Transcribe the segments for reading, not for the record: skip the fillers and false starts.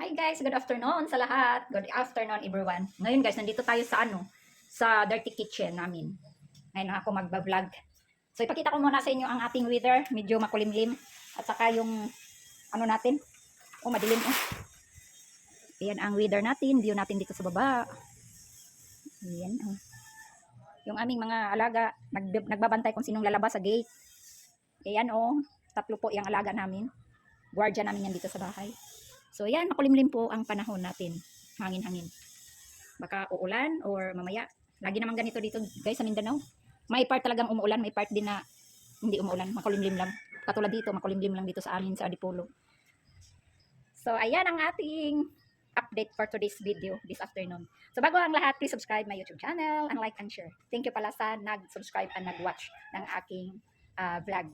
Hi guys, good afternoon sa lahat. Good afternoon everyone. Ngayon guys, nandito tayo sa sa dirty kitchen namin. Ngayon ako magba-vlog. So ipakita ko muna sa inyo ang ating weather, medyo makulimlim at saka yung natin. Madilim oh. Ayan ang weather natin, view natin dito sa baba. Ayan oh. Yung aming mga alaga, nagbabantay kung sinong lalabas sa gate. Ayan oh, 3 po yung alaga namin. Guardia namin yan dito sa bahay. So yan, makulimlim po ang panahon natin. Hangin-hangin. Baka uulan or mamaya. Lagi naman ganito dito guys sa Mindanao. May part talagang umuulan, may part din na hindi umuulan. Makulimlim lang. Katulad dito, makulimlim lang dito sa amin sa Adipolo. So ayan ang ating update for today's video this afternoon. So bago ang lahat, please subscribe my YouTube channel and like and share. Thank you pala sa nag-subscribe and nag-watch ng aking vlog.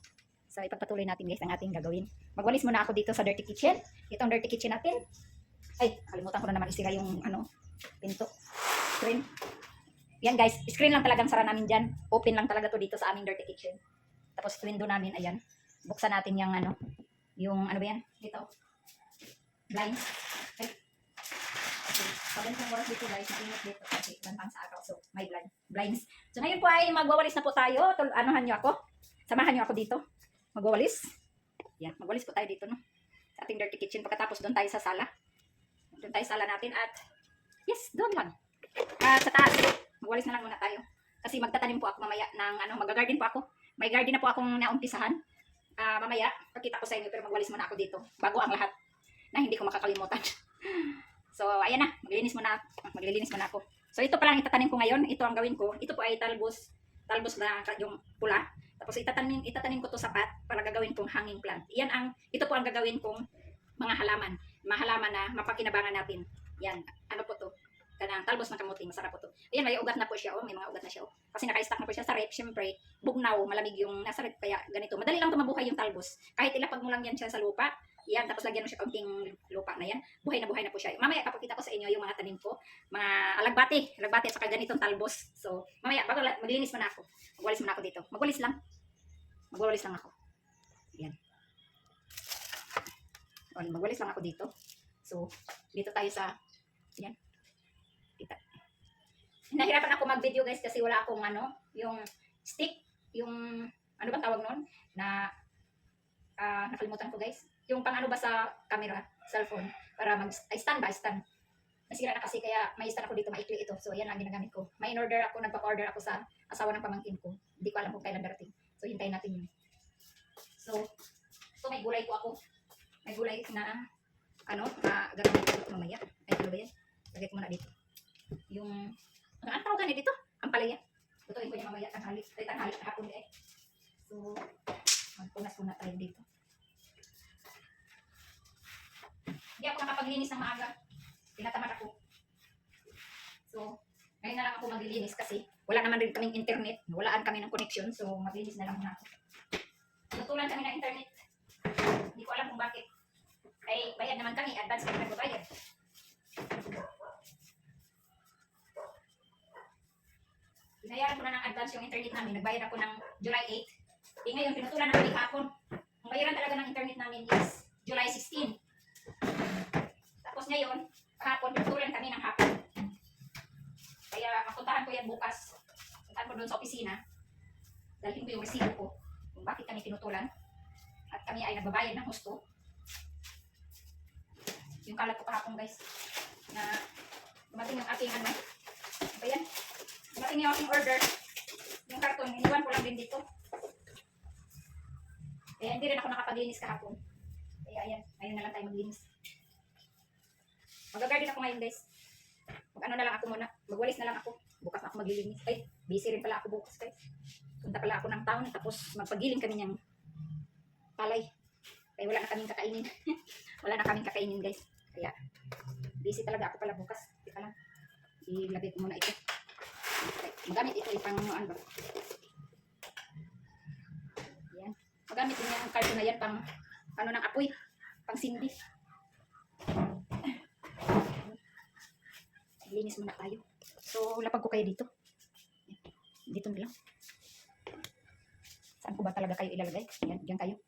So ipagpatuloy natin guys ang ating gagawin. Magwalis muna ako dito sa dirty kitchen. Itong dirty kitchen natin. Ay, kalimutan ko na naman isira yung pinto. Screen. Yan guys, screen lang talagang sara namin dyan. Open lang talaga to dito sa aming dirty kitchen. Tapos window namin, ayan. Buksan natin yung yung ano ba yan? Dito. Blinds. Okay. Pagandang oras dito guys, mainit dito kasi bantang sa araw. So, may blinds. So ngayon po ay magwawalis na po tayo. Anuhan nyo ako. Samahan nyo ako dito. Magwawalis. Yan, magwalis po tayo dito, no? Sa ating dirty kitchen. Pagkatapos doon tayo sa sala. Doon tayo sa sala natin at yes, doon lang. Sa taas, magwalis na lang muna tayo. Kasi magtatanim po ako mamaya ng mag-garden po ako. May garden na po akong naumpisahan. Mamaya, pakita ko sa inyo pero magwalis muna ako dito. Bago ang lahat na hindi ko makakalimutan. So, ayan na. Maglilinis muna ako. So, ito pa lang itatanim ko ngayon. Ito ang gawin ko. Ito po ay talbos na yung pula. Tapos itatanim ko to sa pot para gagawin kong hanging plant. Ito po ang gagawin kong mga halaman. Mga halaman na mapakinabangan natin. Yan, ano po to? Kanang talbos ng kamuting, masarap po to. Ayan, may ugat na po siya, oh. May mga ugat na siya, oh. Kasi naka-stack na po siya sa rep. Siyempre, bugnaw, malamig yung nasa rep, kaya ganito. Madali lang tumabuhay yung talbos. Kahit ilapag mo lang yan siya sa lupa, yan, tapos lagyan mo siya kaunting lupa na yan. Buhay na po siya. Mamaya kapakita ko sa inyo yung mga tanim ko, mga alagbati at saka ganitong talbos. So, mamaya, bago maglinis muna ako. Magwalis muna ako dito. Magwalis lang ako. Yan. Magwalis lang ako dito. So, dito tayo sa, yan. Kita. Nahirapan ako mag-video guys kasi wala akong yung stick, yung, ano bang tawag nun? Na, nakalimutan ko guys. Yung pang ba sa camera, cellphone, para stand. Nasira na kasi kaya may stand ako dito, maikli ito. So, ayan ang ginagamit ko. May in-order ako, nagpa-order ako sa asawa ng pamangkin ko. Hindi ko alam kung kailan darating. So, hintayin natin yun. So, may gulay ko ako. May gulay na, gagawin ko mamaya. Ay, ano ba yan? Lagay ko muna dito. Yung, ang tawag dito? Ang palaya. Lutuin ko yung mamaya, tanghali hapon eh. So, magpunas muna tayo dito. Hindi ako nakapaglinis ng maaga. Tinatamad ako. So, ngayon na lang ako maglilinis kasi wala naman rin kaming internet. Walaan kami ng connection. So, maglinis na lang muna ako. Tutulan kami ng internet. Hindi ko alam kung bakit. Ay, bayad naman kami. Advance kami nagbabayad. Binayaran ko na ng advance yung internet namin. Nagbayad ako ng July 8. Ngayon, pinutulan na kami hapon. Ang bayaran talaga ng internet namin is July 16. Tapos ngayon, kahapon, pinutulan kami ng hapon. Kaya mapuntahan ko yan bukas. Puntahan ko doon sa opisina. Dalhin ko yung resibo ko kung bakit kami pinutulan. At kami ay nagbabayad ng husto. Yung kalat ko kahapon guys. Na dumating yung aking ayan. Dumating yung aking order. Yung karton, iniwan ko lang din dito. Kaya hindi rin ako nakapaglinis kahapon. Kaya ayan, ngayon na lang tayo maglinis. Mag-garden ako ngayon guys. Na lang ako muna. Magwalis na lang ako. Bukas na ako maglilinis. Ay, busy rin pala ako bukas guys. Punta pala ako ng town. Tapos magpagiling kami ng palay. Kaya wala na kaming kakainin. Wala na kaming kakainin guys. Kaya busy talaga ako pala bukas. Teka lang. Ilagay ko muna ito. Okay. Magamit ito ipang ano ba? Yan. Magamit din yung karton na yan pang ng apoy. Pang sindi. Linis muna tayo. So, lapag ko kayo dito. Dito na lang. Saan ko ba talaga kayo ilalagay? Yan, diyan kayo.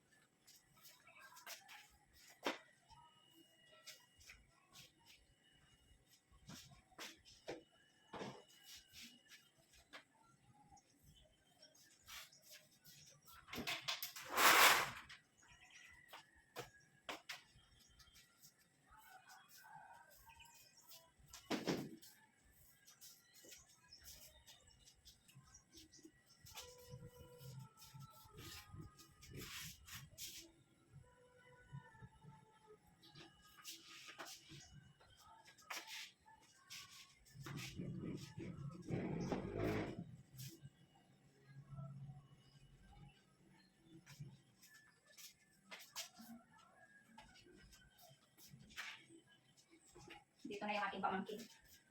Dito na yung aking pamangkin.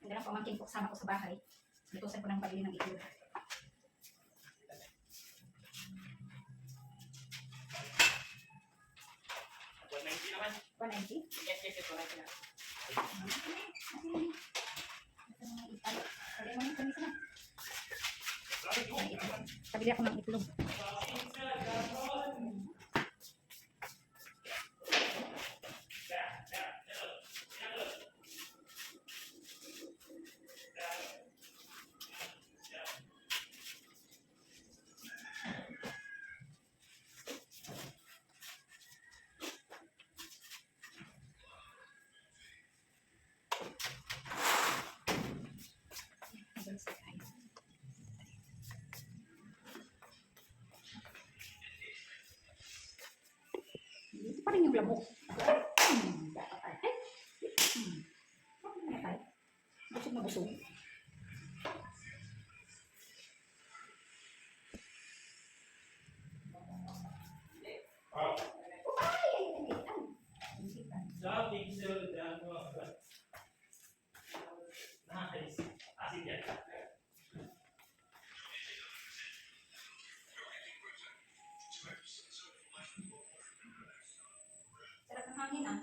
Ang ganang pamangkin ko, kasama ko sa bahay. Lutusan ko ng pabili ng itlog. naman. 190? Yes, yes, yes, 190 na. Pabili ako ng itlog. Dito pa rin yung lamok. Busog na busog. Shopping sir, damo. Nice. Asin yan. Sarap ng hangin ah.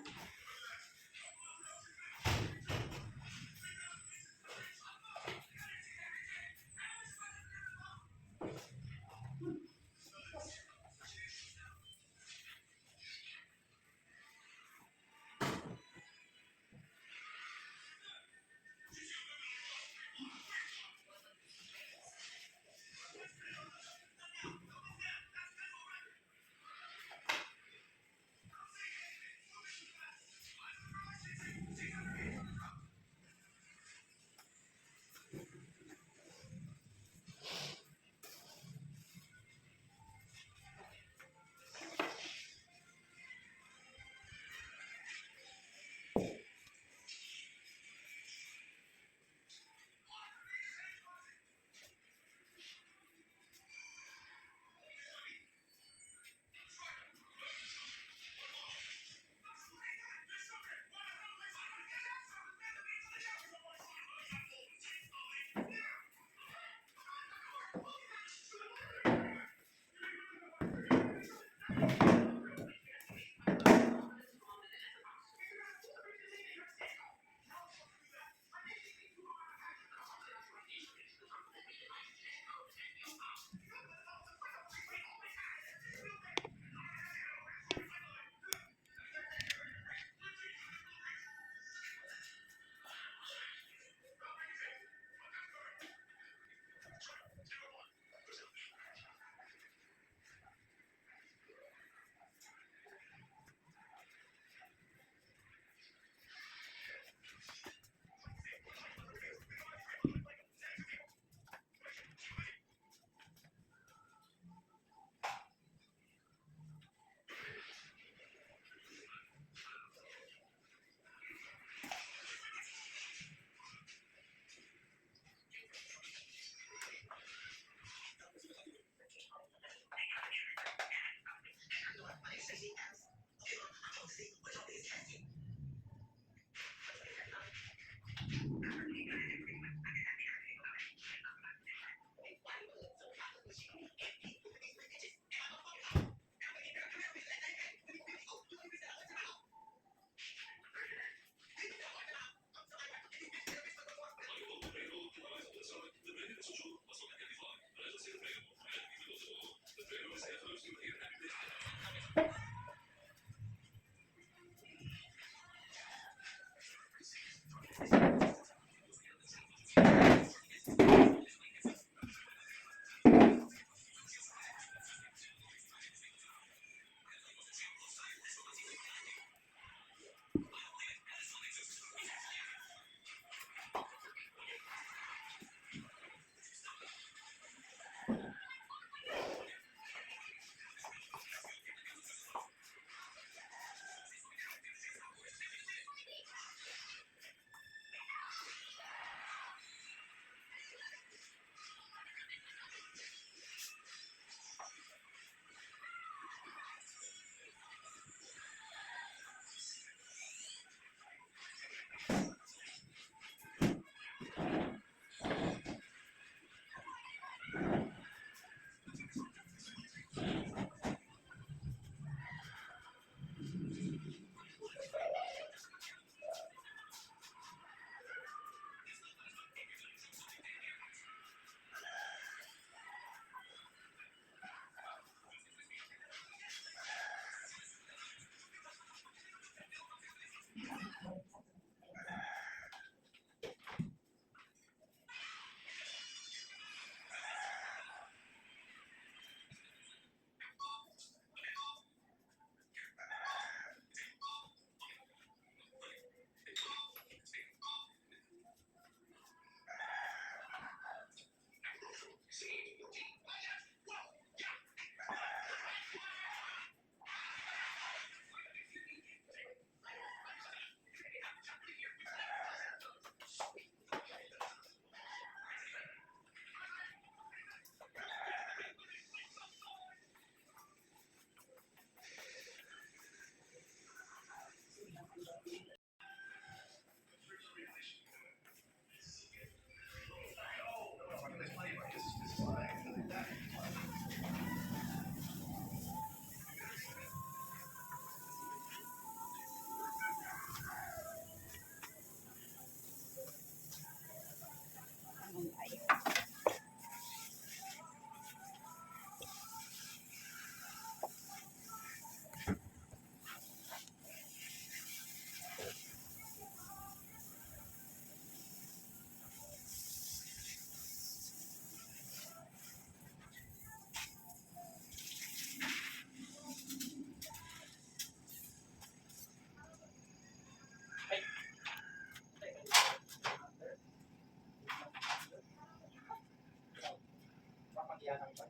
kaya ng pan.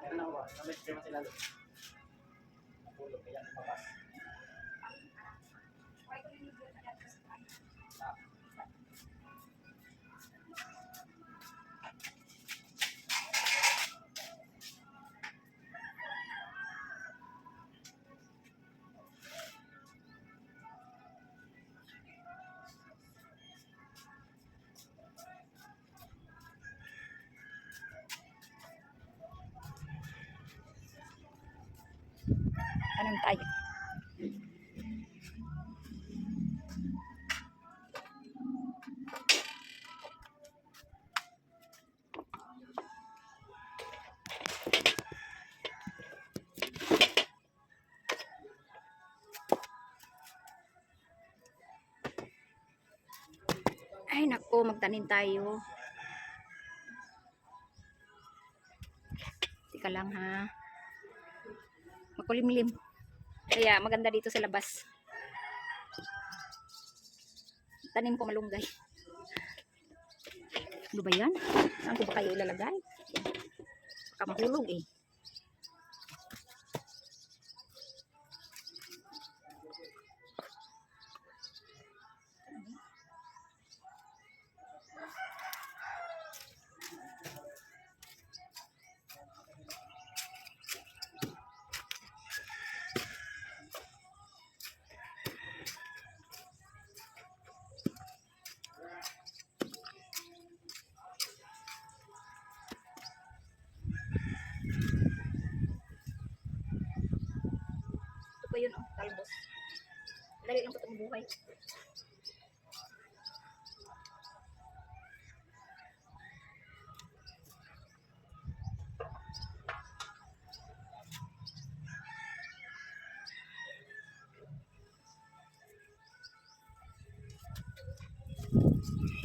Meron ako ba? May spray sila doon. Natulog kaya lumabas. Anong tayo? Ay, nako, magtanim tayo. Tika lang ha. Makulimlim. Kaya maganda dito sa labas. Tanim ko malunggay. Ano ba yan? Saan ko ba kayo ilalagay? Baka mahulog eh. Ito pa yun, oh, talbos. Dali lang po itong buhay.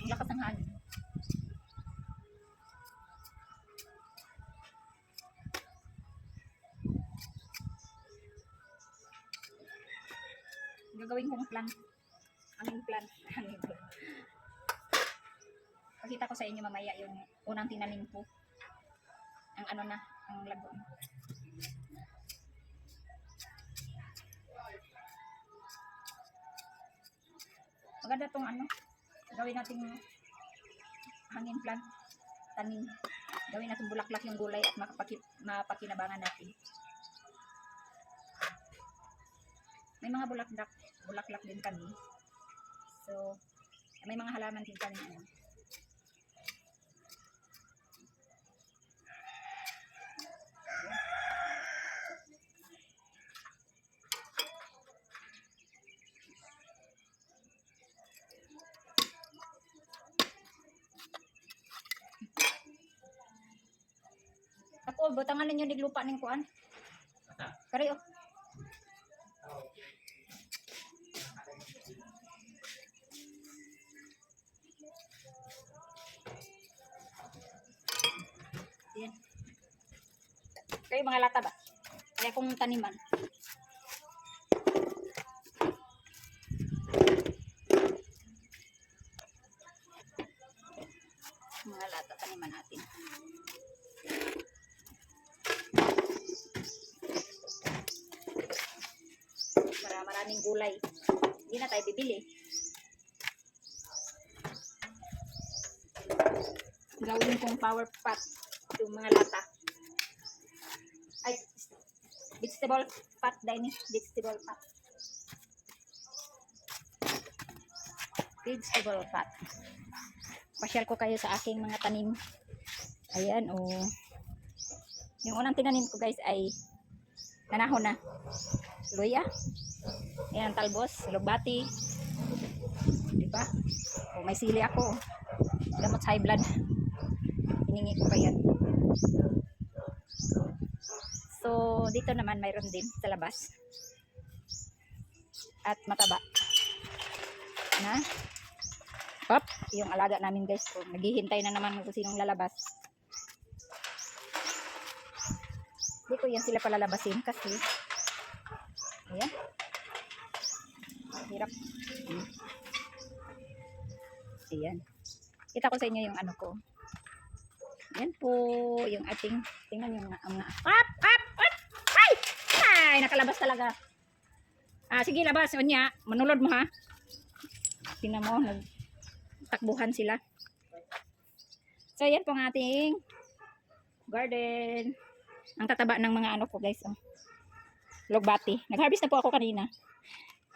Ang lakas ng hangin. Gagawin kong plan. Aming plan. Pakita ko sa inyo mamaya yung unang tinanim ko. Ang ano na, ang lago. Maganda tong ano. Gawin natin hangin plan. Tanim. Gawin natin bulaklak yung gulay at mapakinabangan natin. May mga bulaklak din kami. So, may mga halaman din kami. Ako, butangan ninyo niglupa ng kuan. Kari oh. Yan. Kayo mga lata ba? Kaya kung taniman. Mga lata taniman natin. Para maraming gulay. Hindi na tayo bibili. Gawin kong power pot yung mga lata. Ay, vegetable pot din. Vegetable pot. Vegetable pot. Pasyal ko kayo sa aking mga tanim. Ayan, oh. Yung unang tinanim ko guys ay nanahon na. Luya. Ayan, talbos, lugbati. Diba? Oh, may sili ako. Gamot sa high blood. Hiningi ko pa yan. So, dito naman mayroon din sa labas. At mataba. Na? Hop, yung alaga namin guys. So, naghihintay na naman kung sinong lalabas. Hindi ko yan sila palalabasin kasi ayan. Hirap. Ayan. Kita ko sa inyo yung ano ko. Yan po, yung ating, tingnan yung mga, up! Ay! Ay, nakalabas talaga. Sige, labas. O niya, manulod mo ha. Tingnan mo, nagtakbuhan sila. So, yan po ang ating garden. Ang tataba ng mga ano ko, guys. Oh. Logbati. Nag-harvest na po ako kanina.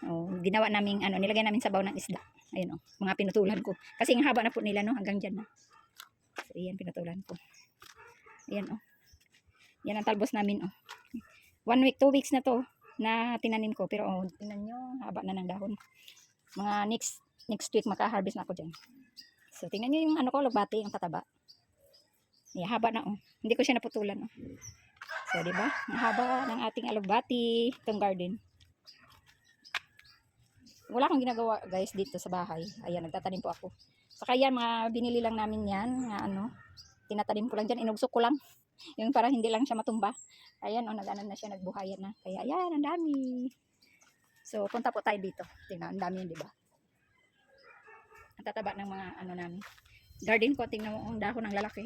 Oh, ginawa naming ano, nilagay namin sabaw ng isda. Ayun oh, mga pinutulan ko. Kasi ang haba na po nila no, hanggang diyan na. So, ayan pinutulan ko. Ayan oh. Yan ang talbos namin oh. 1 week, 2 weeks na to na tinanim ko, pero oh, tingnan nyo, haba na ng dahon. Mga next week maka-harvest na ako diyan. So, tingnan nyo yung ano ko, logbati, ang tataba. Yeah, haba na oh. Hindi ko siya naputulan oh. So, di ba? Ang haba ng ating alugbati, itong garden. Wala akong ginagawa guys dito sa bahay. Ayan, nagtatanim po ako. Saka yan, mga binili lang namin yan. Nga ano, tinatanim ko lang dyan. Inugsok ko lang. Yung para hindi lang siya matumba. Ayan, nag-ano na siya, nagbuhayan na. Kaya ayan, ang dami. So, punta po tayo dito. Tingnan, ang dami yun, di ba? Ang tataba ng mga ano namin. Garden ko, tingnan mo ang dahon ng lalaki.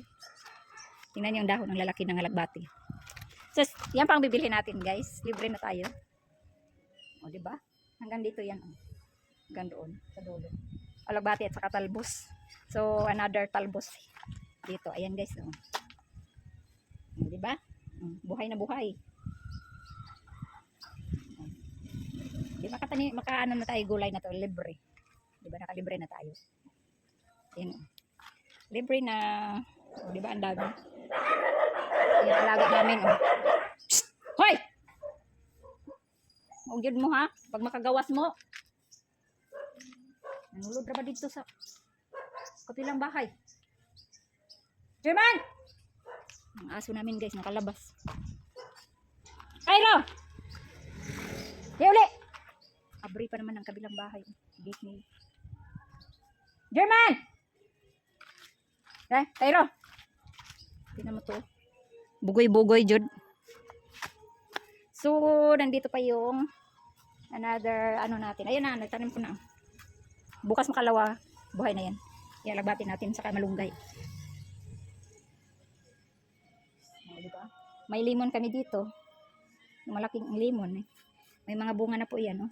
Tingnan yung dahon ng lalaki ng alagbati. So, yan pang bibilhin natin guys. Libre na tayo. O, di ba? Hanggang dito yan. Hanggang doon, sa dulo. Alagbati at saka talbos. So, another talbos dito. Ayan guys. Oh. Di ba? Buhay na buhay. Di ba maka-ano na tayo gulay na to, libre. Di ba? Nakalibre na tayo. Ayan. Libre na. O, di ba? Ang dami. Ayan, alaga namin. Oh. Psst! Hoy! Ugyod mo ha, pag makagawas mo. Nanulod ra ba dito sa kapilang bahay? German! Ang aso namin guys, nakalabas. Cairo! Di uli! Abri pa naman ang kabilang bahay. Gate ni German! Cairo! Tingnan mo to. Bugoy-bugoy jud. So, nandito pa yung another, ano natin. Ayun na, nagtanim ko na. Bukas makalawa, buhay na yan. Yan, lagbatin natin sa malunggay. Diba? May limon kami dito. Malaking limon. May mga bunga na po yan. Oh.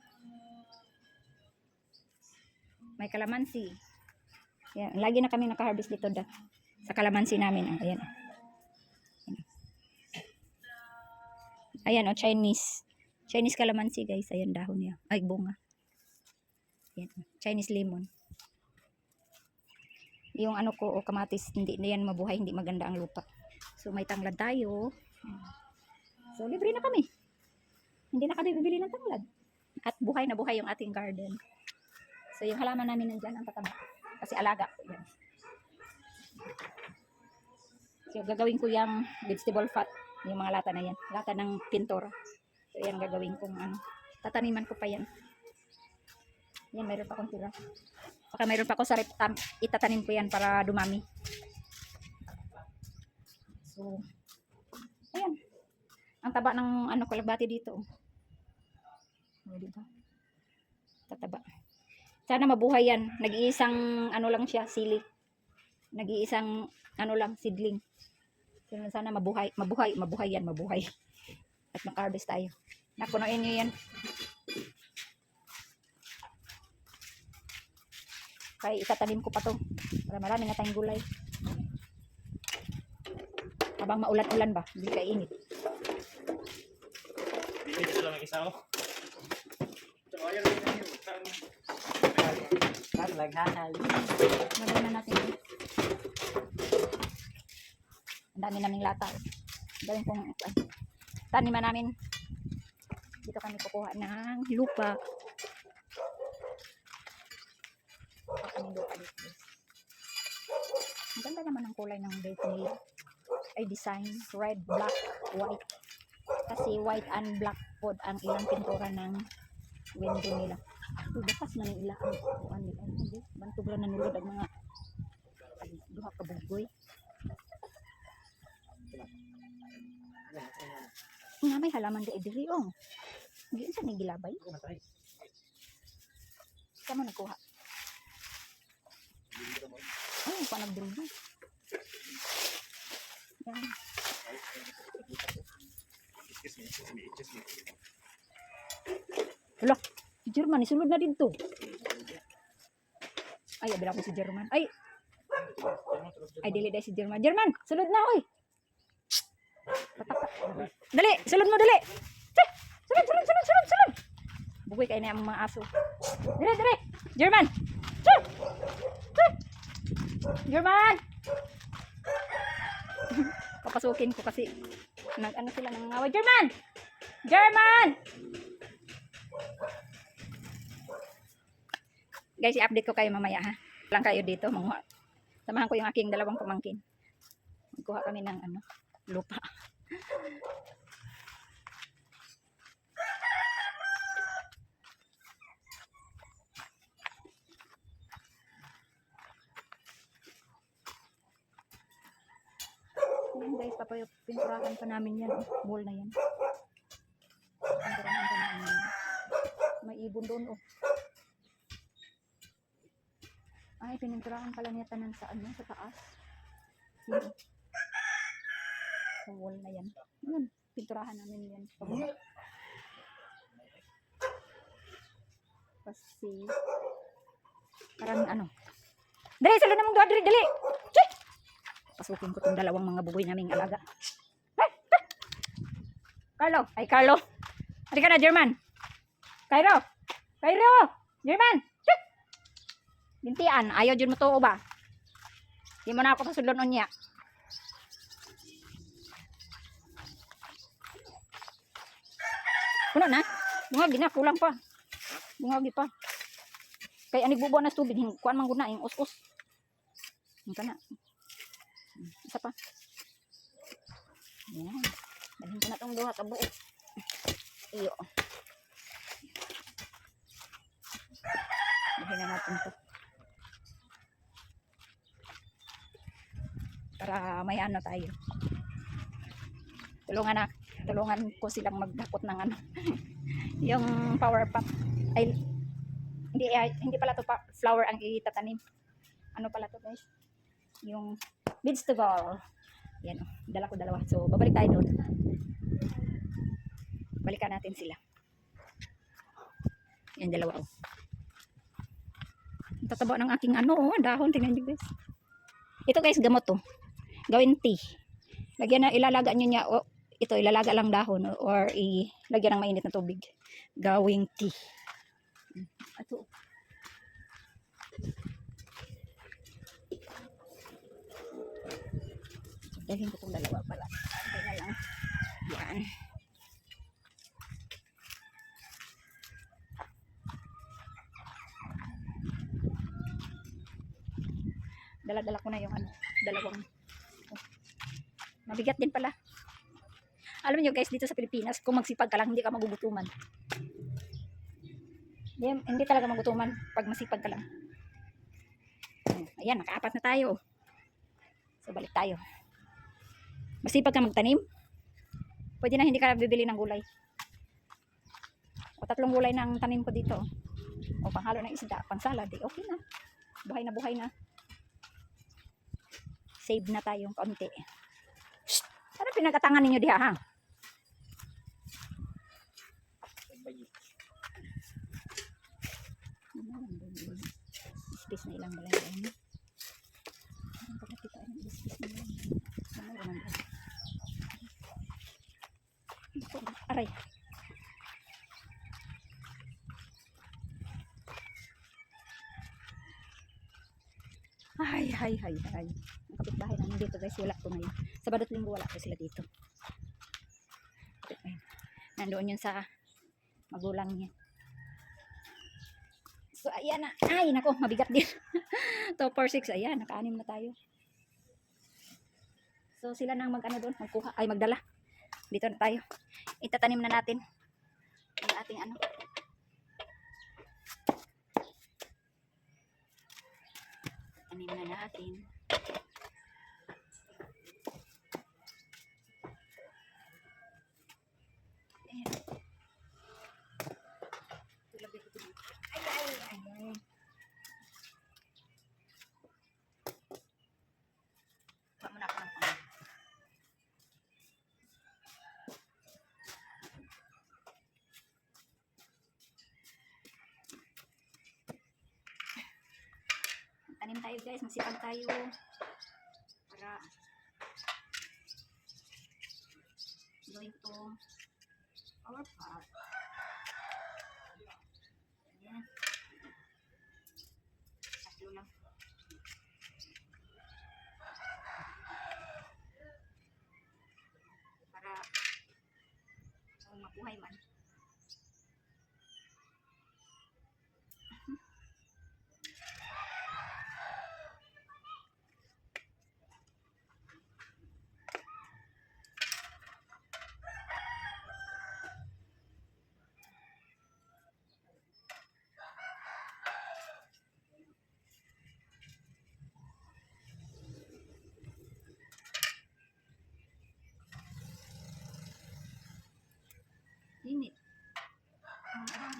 May kalamansi. Yan, lagi na kami naka-harvest dito sa kalamansi namin. Oh. Ayan. Ayan o, Chinese calamansi guys. Ayan dahon niya. Ay, bunga. Ayan, Chinese lemon. Yung ano ko, o kamatis, hindi na yan mabuhay, hindi maganda ang lupa. So, may tanglad tayo. So, libre na kami. Hindi na kami bibili ng tanglad. At buhay na buhay yung ating garden. So, yung halaman namin nandyan, ang tataba. Kasi alaga ko yan. So, gagawin ko yung vegetable fat. Yung mga lata na yan. Lata ng pintura. So, yan gagawin kong ano. Tataniman ko pa yan. Yan, mayroon pa akong tira. Baka mayroon pa ako sa reptam. Itatanim ko yan para dumami. So, ayan. Ang taba ng ano, kalagbati dito. O, diba? Tataba. Sana mabuhay yan. Nag-iisang ano lang siya, sili. Nag-iisang ano lang, seedling. Sana mabuhay yan, mabuhay. At maka-harvest tayo. Napunuin nyo yan. Kaya itatanim ko pa to. Para marami na tayong gulay. Habang maulan-ulan ba, hindi kainit. Bibili sila ng isa ko. Maganda na natin. Ang dami naming lata. Gawin kong taniman namin. Dito kami kukuha ng lupa. Ang lupa dito. Ang ganda naman ang kulay ng date nila. Ay design, red, black, white. Kasi white and black po ang ilang pintura ng window nila. Uy, bakas na nila ang kukuhan nila. Hindi, bantog lang nanulod ang mga duha ka bugoy. Nga may halaman di diri oh. Hindi sa nigilabay. Saan mo nagkuha? Ay, pa nagdrugo. Yan. Hala, si German, isulod na dito. Ay, abila ko si German. Ay, dili dahil si German. German, sulod na, oy. Pataka. Dali, sulod mo, dali. Sulod, sulod, sulod, sulod, sulod. Bugoy kayo na yung mga aso. Dali, dali. German. Sulod. Sulod. German. Papasukin ko kasi ano sila nangangaway. German! German! Guys, i-update ko kayo mamaya ha. Lang kayo dito. Samahan ko yung aking dalawang pamangkin. Magkuha kami ng lupa. Ayan guys, pinturahan pa namin yan. Ball na yan. Pinturahan pa namin yan. May ibon doon oh. Ay, pininturahan pala niya tanan sa sa taas. Yan. Sa wall na yan. Yan, pinturahan namin yan. Kasi, parang Dali, salo na mong doon, dali! Chay! Pasukin ko itong dalawang mga buboy naming alaga. Carlo! Ay, Carlo! Hari ka na, German! Cairo! Cairo! German! Chay! Bintian, ayaw dyan mo to ba? Di mo na ako sasulon niya. Kuno na? Bungagi na, kulang pa. Bungagi pa. Kaya anig bubuan na tubig, kuan man guna yung us-us. Ito na. Isa pa. Yan. Dalhin ko na itong duha ka buo. Iyo. Dalhin na natin ito. Para may tayo. Tulungan ko silang magdakot ng yung power pot. Ay, hindi pala to flower ang itatanim. Ano pala to guys? Yung vegetable. Yan oh, dala ko dalawa. So, babalik tayo doon. Balikan natin sila. Yan dalawa oh. Tataba ng aking dahon. Tingnan niyo guys. Ito guys, gamot to. Gawin tea. Lagyan na, ilalaga nyo niya, ito, ilalaga lang dahon, or ilagyan ng mainit na tubig. Gawing tea. Ito. Dalhin ko itong dalawa pala. Okay na lang. Yan. Dala-dala ko na yung dalawang. Mabigat din pala. Alam niyo guys, dito sa Pilipinas, kung magsipag ka lang, hindi ka magugutuman. Hindi talaga magutuman pag masipag ka lang. Ayan, nakaapat na tayo. So, balik tayo. Masipag ka magtanim, pwede na hindi ka bibili ng gulay. O 3 gulay ng tanim ko dito. O panghalo ng isda, pang salad, okay na. Buhay na buhay na. Save na tayong kaunti. Ano pinagatangan ninyo diha ha? Space na ilang balay ini. Aray. Ay. Ang kapitbahay namin dito guys, wala po ngayon. Sabado at Linggo wala po sila dito. Nandoon yun sa magulang niya. So ayan na. Ay nako, mabigat din. 2, 4, 6. Ayan, naka-6 na tayo. So sila nang doon, magdala. Dito na tayo. Itatanim na natin ang ating Tanim na natin. Ayan. Tulagay ko dito. Ay. tayo guys, masipag tayo para gawin ko our pot. Ayan. Tatlo lang. Para kung mabuhay man. Init.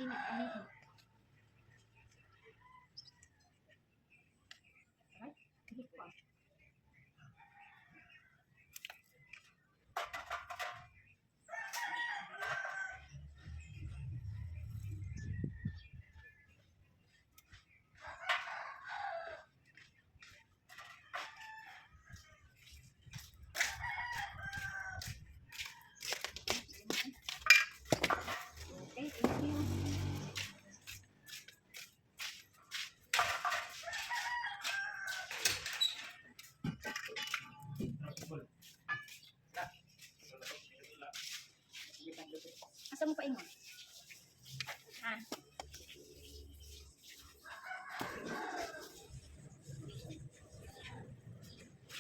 Init. Right? Init pa. Okay, thank you. Asa mo pa ingon? Ha?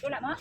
Tula mo?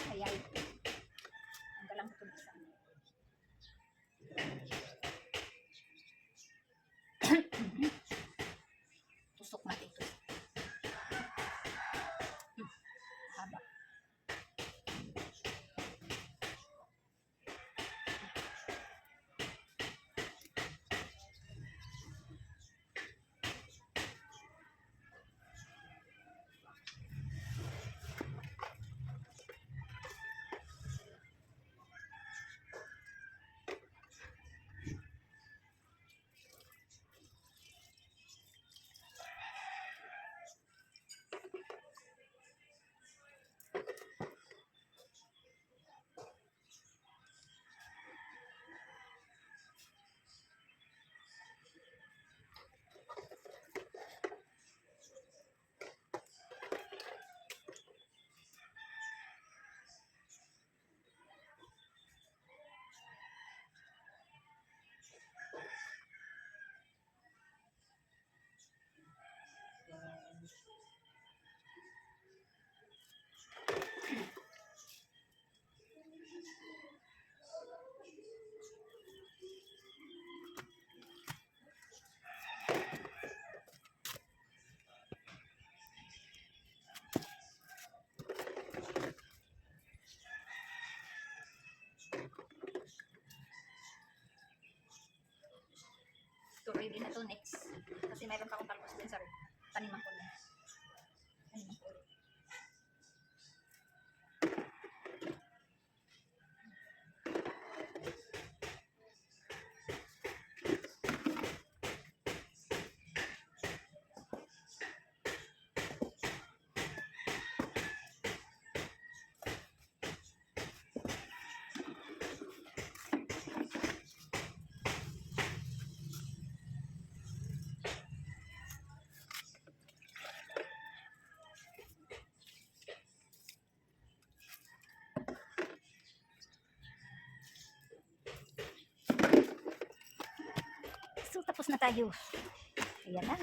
Ayan. Ang galang ko isa. Tusok natin ito. Haba. So, ready na to next. Kasi mayroon pa akong talbos din sa taniman ko na. Taniman ko ulit. tapos na tayo. Ayan na.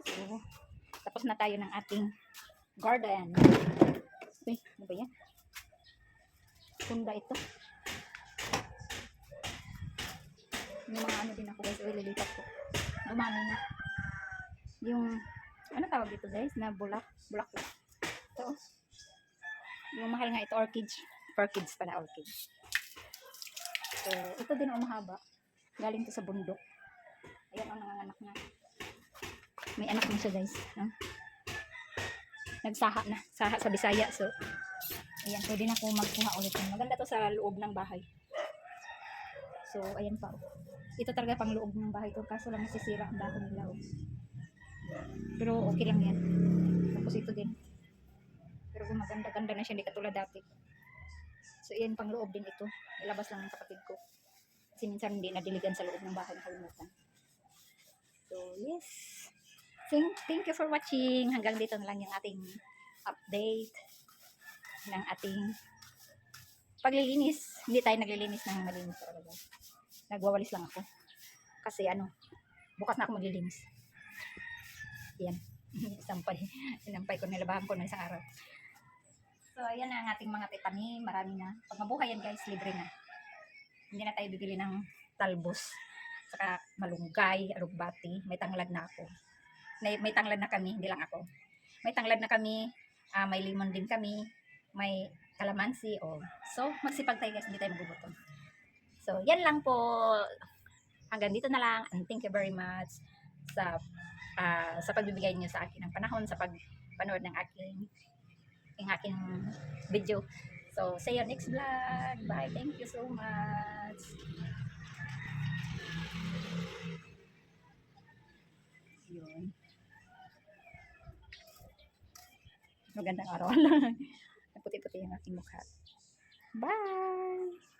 So, tapos na tayo ng ating garden. Uy, ano ba yan? Punda ito. Yung mga ano din ako guys, lilipat ko. Dumami na. Yung, ano tawag dito guys, na bulak. Ito. Yung mahal nga ito, orchids. Orchids pala, orchids. So, ito din ang mahaba. Galing to sa bundok. Ayan ang nanganganak na. May anak mo siya guys. No? Nagsaha na. Saha sa Bisaya. So, ayan. Pwede na ako magkuha ulit. Maganda to sa loob ng bahay. So, ayan pa. Ito talaga pang loob ng bahay to. Kaso lang masisira ang dahon nila. Oh. Pero okay lang yan. Tapos ito din. Pero maganda-ganda na siya. Hindi katulad dati. So, ayan pang loob din ito. Ilabas lang ng kapatid ko. Kasi minsan hindi nadiligan sa loob ng bahay na kalimutan. So, yes. Thank you for watching. Hanggang dito na lang yung ating update ng ating paglilinis. Hindi tayo naglilinis ng malinis talaga. Nagwawalis lang ako. Kasi bukas na ako maglilinis. Yan. Sinampay ko, nilabahan ko ng isang araw. So, ayan na ang ating mga tanim. Marami na. Pag mabuhay yan guys, libre na. Hindi na tayo bibili ng talbos. Saka malunggay, arugbati. May tanglad na ako. May tanglad na kami, hindi lang ako. May tanglad na kami, may limon din kami, may kalamansi. So, magsipag tayo guys, hindi tayo magugutom. So, yan lang po. Hanggang dito na lang. And thank you very much sa pagbibigay niyo sa akin ng panahon, sa pagpanood ng aking video. So, see you next vlog. Bye. Thank you so much. Yun. Magandang araw lang. Puti-puti yung aking mukha. Bye!